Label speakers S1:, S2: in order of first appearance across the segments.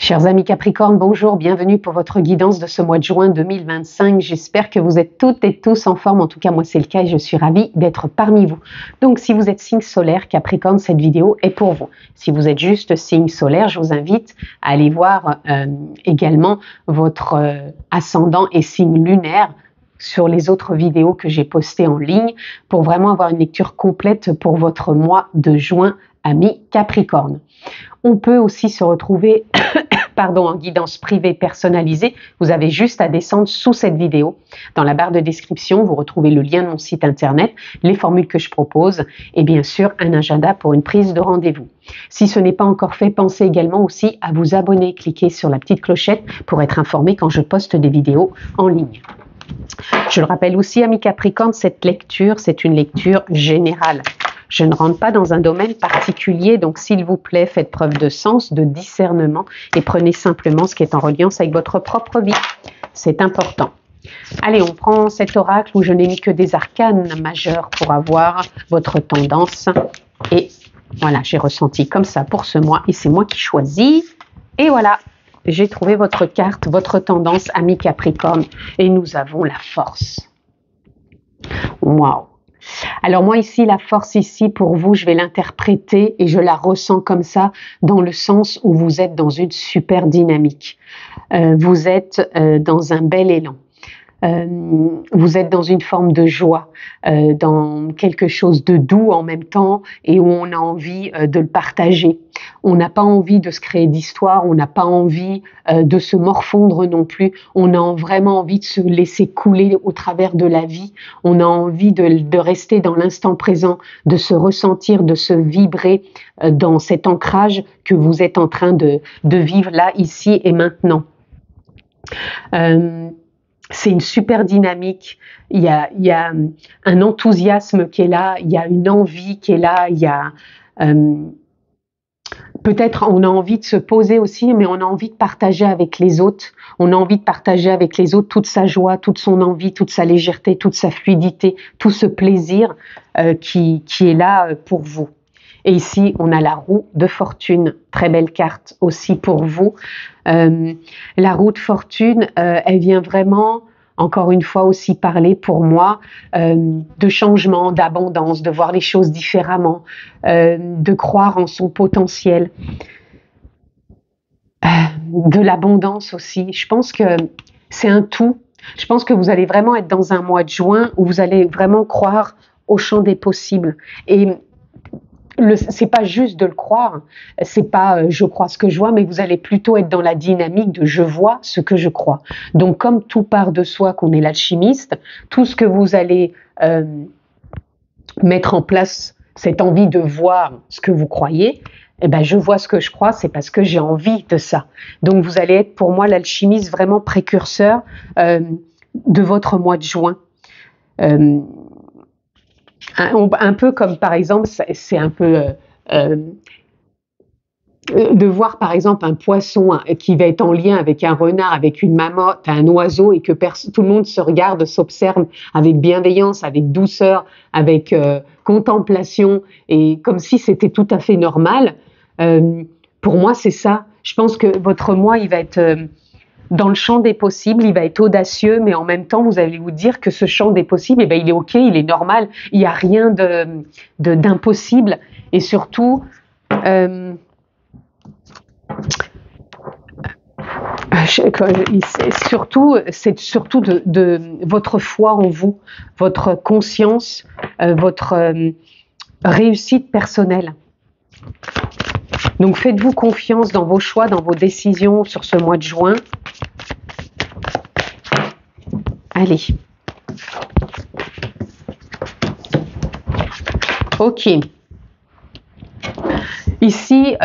S1: Chers amis Capricorne, bonjour, bienvenue pour votre guidance de ce mois de juin 2025. J'espère que vous êtes toutes et tous en forme, en tout cas moi c'est le cas et je suis ravie d'être parmi vous. Donc si vous êtes signe solaire Capricorne, cette vidéo est pour vous. Si vous êtes juste signe solaire, je vous invite à aller voir également votre ascendant et signe lunaire sur les autres vidéos que j'ai postées en ligne pour vraiment avoir une lecture complète pour votre mois de juin, amis Capricorne. On peut aussi se retrouver en guidance privée personnalisée. Vous avez juste à descendre sous cette vidéo. Dans la barre de description, vous retrouvez le lien de mon site internet, les formules que je propose et bien sûr un agenda pour une prise de rendez-vous. Si ce n'est pas encore fait, pensez également aussi à vous abonner. Cliquez sur la petite clochette pour être informé quand je poste des vidéos en ligne. Je le rappelle aussi, amis Capricorne, cette lecture, c'est une lecture générale. Je ne rentre pas dans un domaine particulier, donc s'il vous plaît, faites preuve de sens, de discernement et prenez simplement ce qui est en reliance avec votre propre vie. C'est important. Allez, on prend cet oracle où je n'ai mis que des arcanes majeures pour avoir votre tendance. Et voilà, j'ai ressenti comme ça pour ce mois et c'est moi qui choisis. Et voilà, j'ai trouvé votre carte, votre tendance, ami Capricorne. Et nous avons la force. Waouh! Alors moi ici, la force ici pour vous, je vais l'interpréter et je la ressens comme ça dans le sens où vous êtes dans une super dynamique. Vous êtes dans un bel élan. Vous êtes dans une forme de joie, dans quelque chose de doux en même temps et où on a envie de le partager. On n'a pas envie de se créer d'histoire, on n'a pas envie de se morfondre non plus. On a vraiment envie de se laisser couler au travers de la vie. On a envie de rester dans l'instant présent, de se ressentir, de se vibrer dans cet ancrage que vous êtes en train de vivre là, ici et maintenant. C'est une super dynamique, il y a un enthousiasme qui est là, il y a une envie qui est là, il y a peut-être on a envie de se poser aussi, mais on a envie de partager avec les autres. On a envie de partager avec les autres toute sa joie, toute son envie, toute sa légèreté, toute sa fluidité, tout ce plaisir qui est là pour vous. Et ici, on a la roue de fortune, très belle carte aussi pour vous. La roue de fortune, elle vient vraiment, encore une fois aussi parler pour moi de changement, d'abondance, de voir les choses différemment, de croire en son potentiel, de l'abondance aussi. Je pense que c'est un tout. Je pense que vous allez vraiment être dans un mois de juin où vous allez vraiment croire au champ des possibles. Et c'est pas juste de le croire, c'est pas je crois ce que je vois, mais vous allez plutôt être dans la dynamique de je vois ce que je crois. Donc comme tout part de soi, qu'on est l'alchimiste, tout ce que vous allez mettre en place, cette envie de voir ce que vous croyez, eh ben je vois ce que je crois, c'est parce que j'ai envie de ça. Donc vous allez être pour moi l'alchimiste vraiment précurseur de votre mois de juin. Un peu comme par exemple, c'est un peu de voir par exemple un poisson qui va être en lien avec un renard, avec une marmotte, un oiseau et que tout le monde se regarde, s'observe avec bienveillance, avec douceur, avec contemplation et comme si c'était tout à fait normal. Pour moi, c'est ça. Je pense que votre moi, il va être dans le champ des possibles, il va être audacieux, mais en même temps, vous allez vous dire que ce champ des possibles, eh ben, il est OK, il est normal, il n'y a rien d'impossible. Et surtout, c'est surtout de votre foi en vous, votre conscience, votre réussite personnelle. Donc faites-vous confiance dans vos choix, dans vos décisions sur ce mois de juin. Allez. Ok. Ici,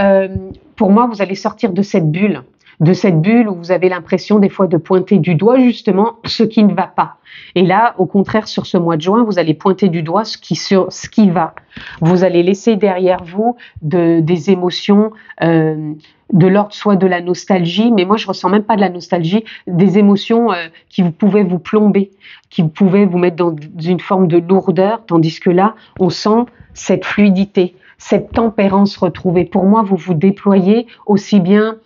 S1: pour moi, vous allez sortir de cette bulle où vous avez l'impression des fois de pointer du doigt justement ce qui ne va pas. Et là, au contraire, sur ce mois de juin, vous allez pointer du doigt ce qui va. Vous allez laisser derrière vous des émotions de l'ordre soit de la nostalgie, mais moi je ressens même pas de la nostalgie, des émotions qui pouvaient vous plomber, qui pouvaient vous mettre dans une forme de lourdeur, tandis que là, on sent cette fluidité, cette tempérance retrouvée. Pour moi, vous vous déployez aussi bien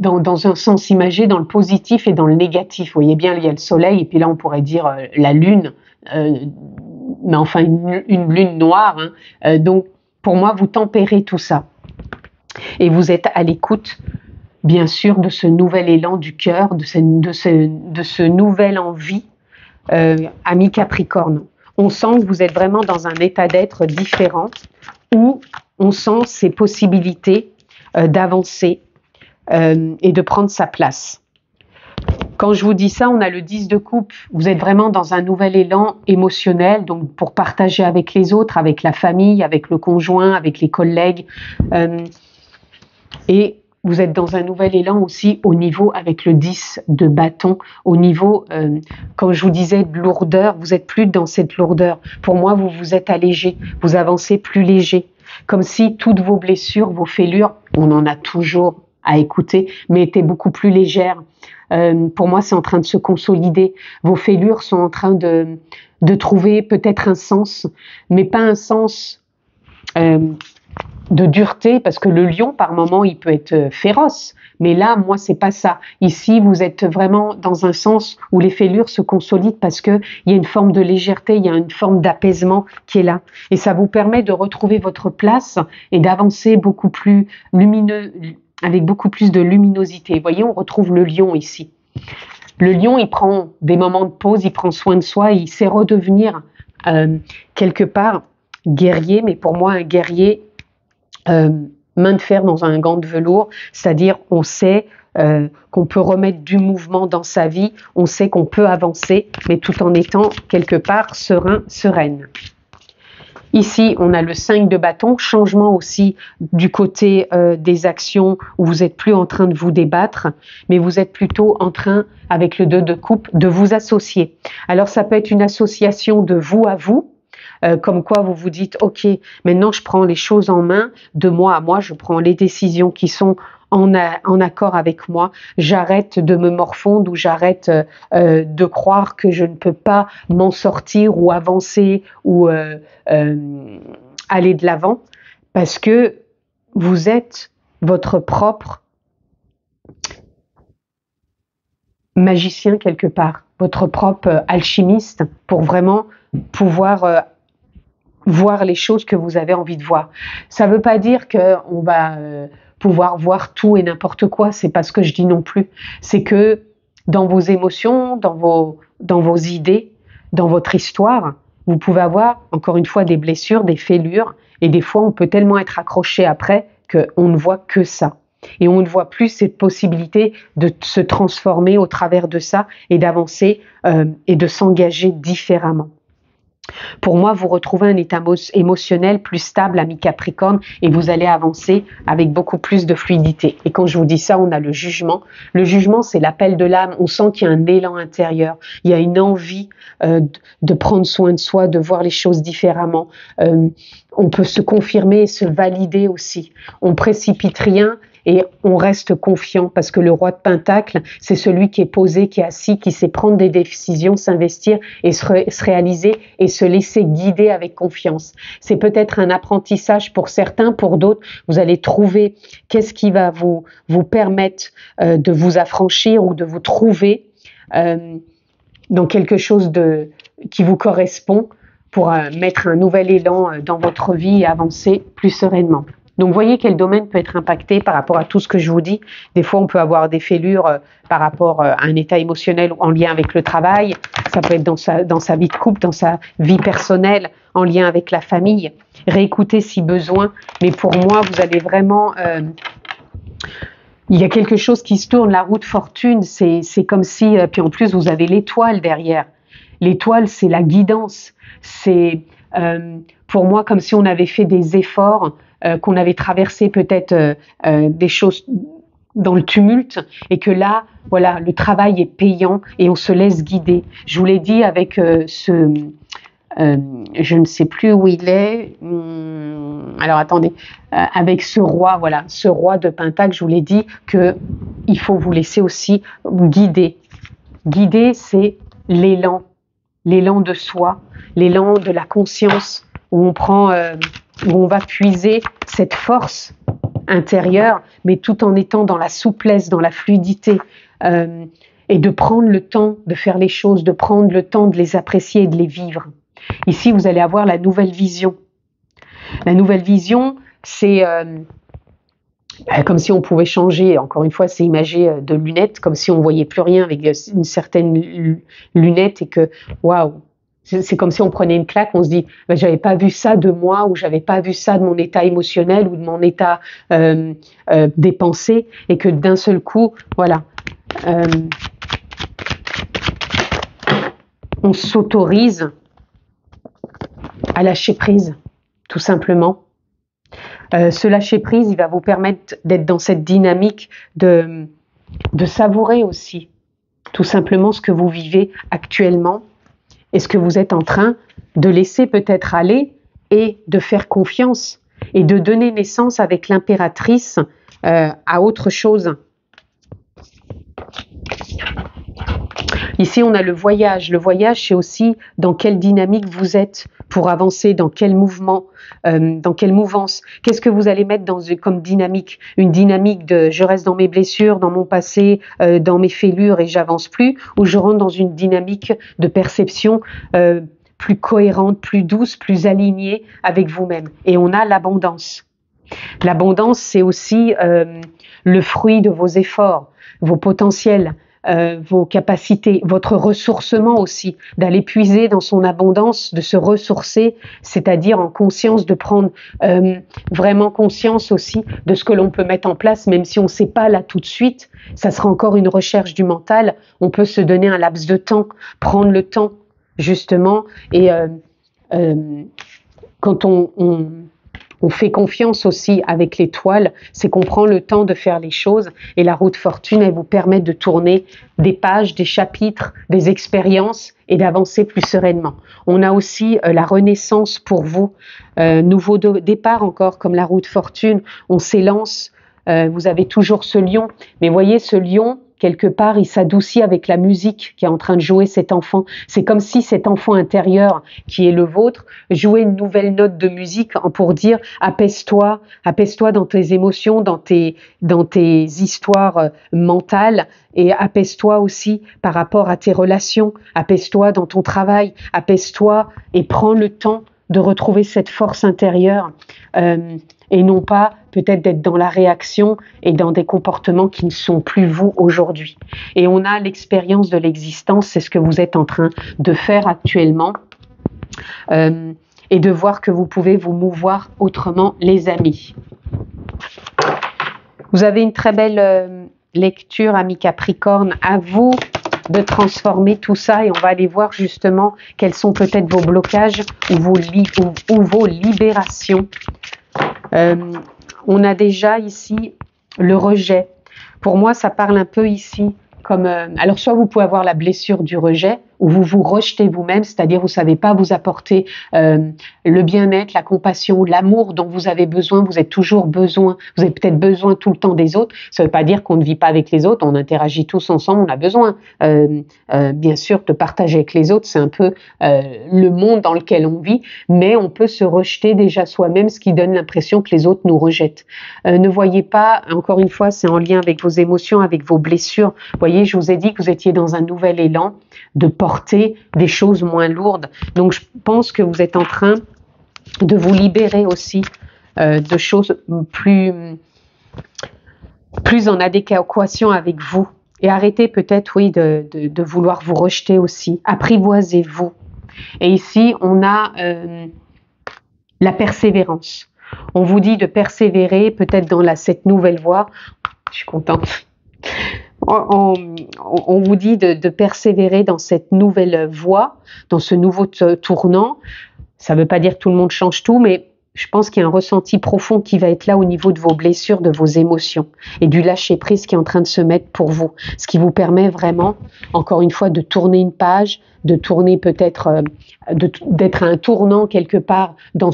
S1: dans un sens imagé, dans le positif et dans le négatif. Vous voyez bien, il y a le soleil, et puis là on pourrait dire la lune, mais enfin une lune noire. Hein. Donc pour moi, vous tempérez tout ça. Et vous êtes à l'écoute, bien sûr, de ce nouvel élan du cœur, de ce nouvel envie, ami Capricorne. On sent que vous êtes vraiment dans un état d'être différent, où on sent ces possibilités d'avancer et de prendre sa place. Quand je vous dis ça, on a le 10 de coupe. Vous êtes vraiment dans un nouvel élan émotionnel, donc pour partager avec les autres, avec la famille, avec le conjoint, avec les collègues. Et vous êtes dans un nouvel élan aussi au niveau, avec le 10 de bâton, au niveau, quand je vous disais de lourdeur, vous n'êtes plus dans cette lourdeur. Pour moi, vous vous êtes allégé, vous avancez plus léger. Comme si toutes vos blessures, vos fêlures, on en a toujours à écouter, mais étaient beaucoup plus légères. Pour moi, c'est en train de se consolider. Vos fêlures sont en train de trouver peut-être un sens, mais pas un sens de dureté, parce que le lion, par moment, il peut être féroce. Mais là, moi, c'est pas ça. Ici, vous êtes vraiment dans un sens où les fêlures se consolident parce que il y a une forme de légèreté, il y a une forme d'apaisement qui est là. Et ça vous permet de retrouver votre place et d'avancer beaucoup plus lumineux, avec beaucoup plus de luminosité. Vous voyez, on retrouve le lion ici. Le lion, il prend des moments de pause, il prend soin de soi, il sait redevenir quelque part guerrier, mais pour moi, un guerrier main de fer dans un gant de velours, c'est-à-dire on sait qu'on peut remettre du mouvement dans sa vie, on sait qu'on peut avancer, mais tout en étant quelque part serein, sereine. Ici, on a le 5 de bâton, changement aussi du côté des actions où vous n'êtes plus en train de vous débattre, mais vous êtes plutôt en train, avec le 2 de coupe, de vous associer. Alors ça peut être une association de vous à vous, comme quoi vous vous dites, ok, maintenant je prends les choses en main, de moi à moi, je prends les décisions qui sont en accord avec moi, j'arrête de me morfondre ou j'arrête de croire que je ne peux pas m'en sortir ou avancer ou aller de l'avant, parce que vous êtes votre propre magicien quelque part, votre propre alchimiste pour vraiment pouvoir voir les choses que vous avez envie de voir. Ça ne veut pas dire qu'on va pouvoir voir tout et n'importe quoi, c'est pas ce que je dis non plus. C'est que dans vos émotions, dans vos idées, dans votre histoire, vous pouvez avoir, encore une fois, des blessures, des fêlures, et des fois on peut tellement être accroché après qu'on ne voit que ça. Et on ne voit plus cette possibilité de se transformer au travers de ça et d'avancer et de s'engager différemment. Pour moi, vous retrouvez un état émotionnel plus stable, ami Capricorne, et vous allez avancer avec beaucoup plus de fluidité. Et quand je vous dis ça, on a le jugement. Le jugement, c'est l'appel de l'âme. On sent qu'il y a un élan intérieur. Il y a une envie de prendre soin de soi, de voir les choses différemment. On peut se confirmer et se valider aussi. On précipite rien et on reste confiant parce que le roi de Pentacle, c'est celui qui est posé, qui est assis, qui sait prendre des décisions, s'investir et se réaliser et se laisser guider avec confiance. C'est peut-être un apprentissage pour certains, pour d'autres, vous allez trouver qu'est-ce qui va vous permettre de vous affranchir ou de vous trouver dans quelque chose qui vous correspond pour mettre un nouvel élan dans votre vie et avancer plus sereinement. Donc, voyez quel domaine peut être impacté par rapport à tout ce que je vous dis. Des fois, on peut avoir des fêlures par rapport à un état émotionnel en lien avec le travail. Ça peut être dans sa vie de couple, dans sa vie personnelle, en lien avec la famille. Réécoutez si besoin. Mais pour moi, vous allez vraiment... il y a quelque chose qui se tourne, la roue de fortune. C'est comme si... puis en plus, vous avez l'étoile derrière. L'étoile, c'est la guidance. C'est pour moi comme si on avait fait des efforts, qu'on avait traversé peut-être des choses dans le tumulte et que là, voilà, le travail est payant et on se laisse guider. Je vous l'ai dit avec je ne sais plus où il est. Alors attendez, avec ce roi, voilà, ce roi de Pentacle, je vous l'ai dit que il faut vous laisser aussi guider. Guider, c'est l'élan de soi, l'élan de la conscience, où on prend, où on va puiser cette force intérieure, mais tout en étant dans la souplesse, dans la fluidité, et de prendre le temps de faire les choses, de prendre le temps de les apprécier et de les vivre. Ici, vous allez avoir la nouvelle vision. La nouvelle vision, c'est comme si on pouvait changer, encore une fois, c'est imagé de lunettes, comme si on voyait plus rien avec une certaine lunette et que, waouh, c'est comme si on prenait une claque, on se dit, ben, j'avais pas vu ça de moi, ou j'avais pas vu ça de mon état émotionnel ou de mon état des pensées, et que d'un seul coup, voilà, on s'autorise à lâcher prise, tout simplement. Ce lâcher prise, il va vous permettre d'être dans cette dynamique de savourer aussi, tout simplement ce que vous vivez actuellement et ce que vous êtes en train de laisser peut-être aller et de faire confiance et de donner naissance avec l'impératrice à autre chose. Ici, on a le voyage. Le voyage, c'est aussi dans quelle dynamique vous êtes pour avancer, dans quel mouvement, dans quelle mouvance. Qu'est-ce que vous allez mettre comme dynamique? Une dynamique de je reste dans mes blessures, dans mon passé, dans mes fêlures et j'avance plus, ou je rentre dans une dynamique de perception plus cohérente, plus douce, plus alignée avec vous-même. Et on a l'abondance. L'abondance, c'est aussi le fruit de vos efforts, vos potentiels, vos capacités, votre ressourcement aussi, d'aller puiser dans son abondance, de se ressourcer, c'est-à-dire en conscience, de prendre vraiment conscience aussi de ce que l'on peut mettre en place, même si on ne sait pas là tout de suite, ça sera encore une recherche du mental, on peut se donner un laps de temps, prendre le temps justement, et quand on fait confiance aussi avec l'étoile, c'est qu'on prend le temps de faire les choses, et la roue de fortune, elle vous permet de tourner des pages, des chapitres, des expériences et d'avancer plus sereinement. On a aussi la renaissance pour vous, nouveau départ encore comme la roue de fortune, on s'élance, vous avez toujours ce lion, mais voyez ce lion, quelque part, il s'adoucit avec la musique qui est en train de jouer cet enfant. C'est comme si cet enfant intérieur qui est le vôtre jouait une nouvelle note de musique pour dire apaise-toi, apaise-toi dans tes émotions, dans tes histoires mentales, et apaise-toi aussi par rapport à tes relations, apaise-toi dans ton travail, apaise-toi et prends le temps de retrouver cette force intérieure et non pas peut-être d'être dans la réaction et dans des comportements qui ne sont plus vous aujourd'hui. Et on a l'expérience de l'existence, c'est ce que vous êtes en train de faire actuellement, et de voir que vous pouvez vous mouvoir autrement, les amis. Vous avez une très belle lecture, amis Capricorne, à vous de transformer tout ça, et on va aller voir justement quels sont peut-être vos blocages ou vos libérations. On a déjà ici le rejet. Pour moi, ça parle un peu ici comme... alors, soit vous pouvez avoir la blessure du rejet, où vous vous rejetez vous-même, c'est-à-dire vous ne savez pas vous apporter le bien-être, la compassion, l'amour dont vous avez besoin, vous avez toujours besoin, vous avez peut-être besoin tout le temps des autres, ça ne veut pas dire qu'on ne vit pas avec les autres, on interagit tous ensemble, on a besoin bien sûr de partager avec les autres, c'est un peu le monde dans lequel on vit, mais on peut se rejeter déjà soi-même, ce qui donne l'impression que les autres nous rejettent. Ne voyez pas, encore une fois, c'est en lien avec vos émotions, avec vos blessures, vous voyez, je vous ai dit que vous étiez dans un nouvel élan, de porter des choses moins lourdes. Donc, je pense que vous êtes en train de vous libérer aussi de choses plus en adéquation avec vous. Et arrêtez peut-être, oui, de vouloir vous rejeter aussi. Apprivoisez-vous. Et ici, on a la persévérance. On vous dit de persévérer peut-être dans cette nouvelle voie. Je suis contente. On vous dit de persévérer dans cette nouvelle voie, dans ce nouveau tournant. Ça ne veut pas dire que tout le monde change tout, mais je pense qu'il y a un ressenti profond qui va être là au niveau de vos blessures, de vos émotions et du lâcher-prise qui est en train de se mettre pour vous. Ce qui vous permet vraiment, encore une fois, de tourner une page, de tourner peut-être, d'être à un tournant quelque part dans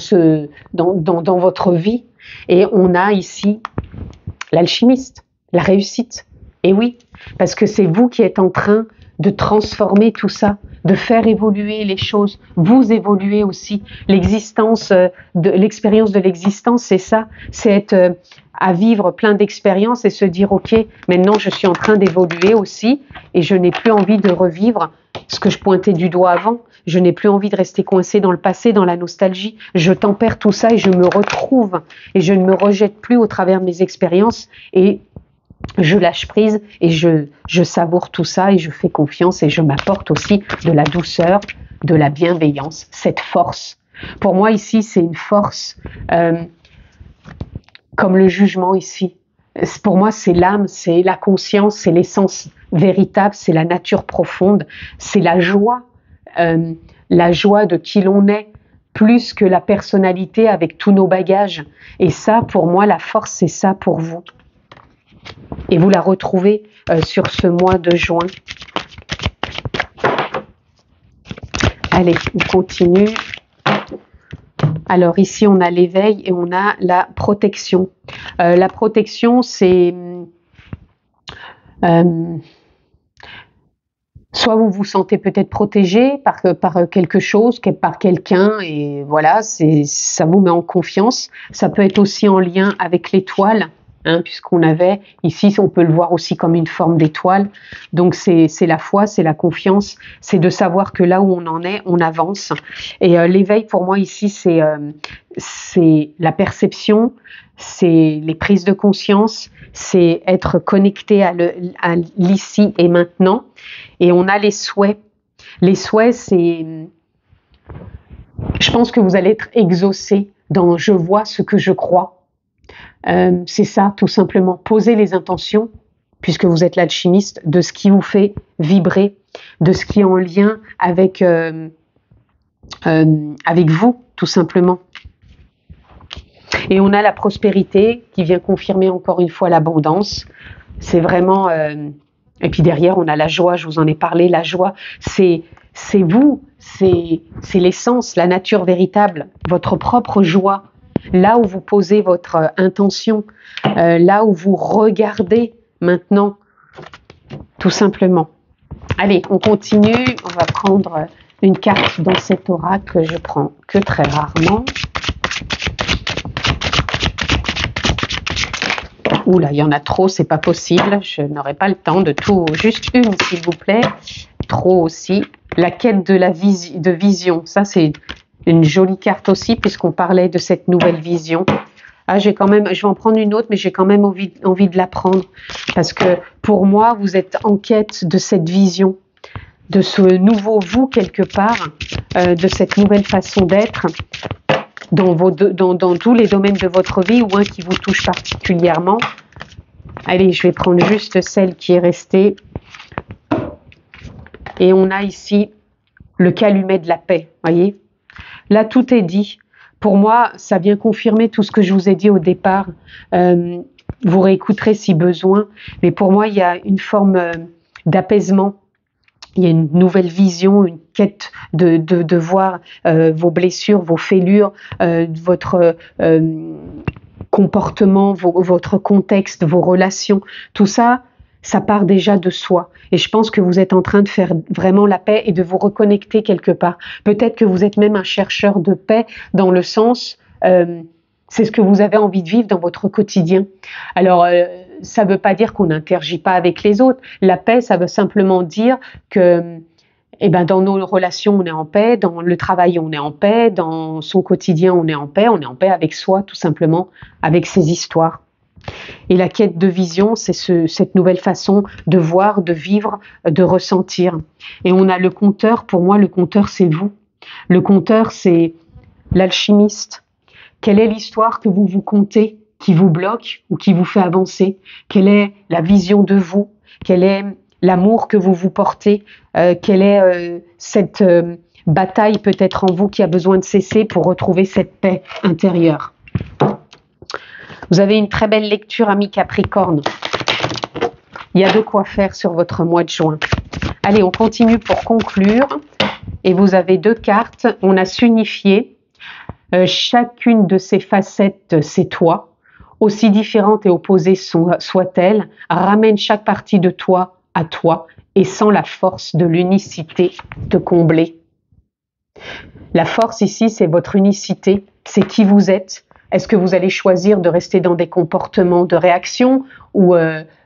S1: votre vie. Et on a ici l'alchimiste, la réussite. Et oui, parce que c'est vous qui êtes en train de transformer tout ça, de faire évoluer les choses, vous évoluer aussi. L'expérience de l'existence, c'est ça, c'est être à vivre plein d'expériences et se dire ok, maintenant je suis en train d'évoluer aussi et je n'ai plus envie de revivre ce que je pointais du doigt avant. Je n'ai plus envie de rester coincé dans le passé, dans la nostalgie. Je tempère tout ça et je me retrouve et je ne me rejette plus au travers de mes expériences et je lâche prise et je savoure tout ça et je fais confiance et je m'apporte aussi de la douceur, de la bienveillance, cette force. Pour moi ici, c'est une force comme le jugement ici. Pour moi, c'est l'âme, c'est la conscience, c'est l'essence véritable, c'est la nature profonde, c'est la joie de qui l'on est, plus que la personnalité avec tous nos bagages. Et ça, pour moi, la force, c'est ça pour vous. Et vous la retrouvez sur ce mois de juin. Allez, on continue. Alors ici, on a l'éveil et on a la protection. La protection, c'est soit vous vous sentez peut-être protégé par quelque chose, par quelqu'un, et voilà, ça vous met en confiance. Ça peut être aussi en lien avec l'étoile, puisqu'on avait, ici on peut le voir aussi comme une forme d'étoile. Donc c'est la foi, c'est la confiance, c'est de savoir que là où on en est, on avance. Et l'éveil pour moi ici, c'est la perception, c'est les prises de conscience, c'est être connecté à l'ici et maintenant. Et on a les souhaits. Les souhaits, c'est... Je pense que vous allez être exaucé dans « je vois ce que je crois ». C'est ça, tout simplement. Posez les intentions, puisque vous êtes l'alchimiste, de ce qui vous fait vibrer, de ce qui est en lien avec vous, tout simplement. Et on a la prospérité qui vient confirmer encore une fois l'abondance. C'est vraiment... Et puis derrière, on a la joie, je vous en ai parlé, la joie, c'est vous, c'est l'essence, la nature véritable, votre propre joie. Là où vous posez votre intention, là où vous regardez maintenant, tout simplement. Allez, on continue, on va prendre une carte dans cet oracle que je prends que très rarement. Oula, il y en a trop, c'est pas possible. Je n'aurai pas le temps de tout. Juste une, s'il vous plaît. Trop aussi. La quête de vision. Ça, c'est une jolie carte aussi, puisqu'on parlait de cette nouvelle vision. Ah, je vais en prendre une autre, mais j'ai quand même envie de la prendre. Parce que pour moi, vous êtes en quête de cette vision, de ce nouveau vous quelque part, de cette nouvelle façon d'être. Dans tous les domaines de votre vie ou un qui vous touche particulièrement. Allez, je vais prendre juste celle qui est restée. Et on a ici le calumet de la paix, voyez. Là, tout est dit. Pour moi, ça vient confirmer tout ce que je vous ai dit au départ. Vous réécouterez si besoin. Mais pour moi, il y a une forme d'apaisement. Il y a une nouvelle vision, une quête de voir vos blessures, vos fêlures, votre comportement, votre contexte, vos relations. Tout ça, ça part déjà de soi. Et je pense que vous êtes en train de faire vraiment la paix et de vous reconnecter quelque part. Peut-être que vous êtes même un chercheur de paix dans le sens... c'est ce que vous avez envie de vivre dans votre quotidien. Alors, ça ne veut pas dire qu'on n'interagit pas avec les autres. La paix, ça veut simplement dire que dans nos relations, on est en paix, dans le travail, on est en paix, dans son quotidien, on est en paix avec soi, tout simplement, avec ses histoires. Et la quête de vision, c'est cette nouvelle façon de voir, de vivre, de ressentir. Et on a le compteur. Pour moi, le compteur, c'est vous. Le compteur, c'est l'alchimiste. Quelle est l'histoire que vous vous contez qui vous bloque ou qui vous fait avancer? Quelle est la vision de vous? Quel est l'amour que vous vous portez? Quelle est cette bataille peut-être en vous qui a besoin de cesser pour retrouver cette paix intérieure? Vous avez une très belle lecture, ami Capricorne. Il y a de quoi faire sur votre mois de juin. Allez, on continue pour conclure. Et vous avez 2 cartes. On a s'unifier. Chacune de ces facettes, c'est toi, aussi différentes et opposées soient-elles, ramène chaque partie de toi à toi et sans la force de l'unicité te combler. La force ici, c'est votre unicité, c'est qui vous êtes. Est-ce que vous allez choisir de rester dans des comportements de réaction ou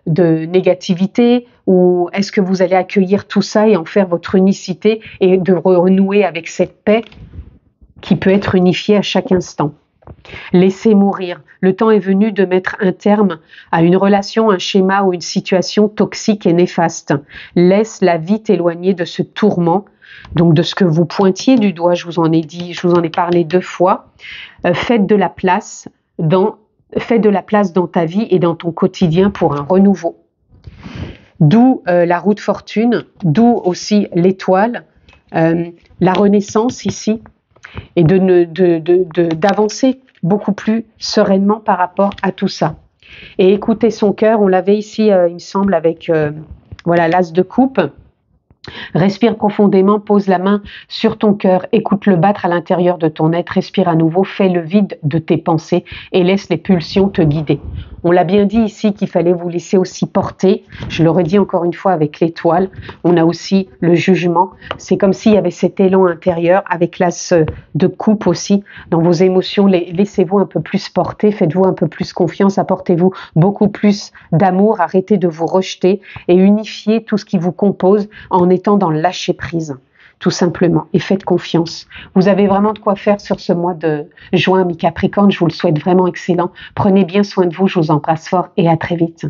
S1: de négativité, ou est-ce que vous allez accueillir tout ça et en faire votre unicité et de renouer avec cette paix qui peut être unifiée à chaque instant? Laissez mourir. Le temps est venu de mettre un terme à une relation, un schéma ou une situation toxique et néfaste. Laisse la vie t'éloigner de ce tourment, donc de ce que vous pointiez du doigt, je vous en ai parlé 2 fois. Faites de la place dans ta vie et dans ton quotidien pour un renouveau. D'où la roue de fortune, d'où aussi l'étoile, la renaissance ici, et d'avancer beaucoup plus sereinement par rapport à tout ça. Et écouter son cœur, on l'avait ici, il me semble, avec voilà, l'as de coupe. Respire profondément, pose la main sur ton cœur, écoute-le battre à l'intérieur de ton être, respire à nouveau, fais le vide de tes pensées et laisse les pulsions te guider. On l'a bien dit ici qu'il fallait vous laisser aussi porter, je le redis encore une fois avec l'étoile, on a aussi le jugement, c'est comme s'il y avait cet élan intérieur avec l'as de coupe aussi, dans vos émotions, laissez-vous un peu plus porter, faites-vous un peu plus confiance, apportez-vous beaucoup plus d'amour, arrêtez de vous rejeter et unifiez tout ce qui vous compose en étant dans le lâcher prise, tout simplement, et faites confiance. Vous avez vraiment de quoi faire sur ce mois de juin, mi-Capricorne, je vous le souhaite vraiment excellent. Prenez bien soin de vous, je vous embrasse fort et à très vite.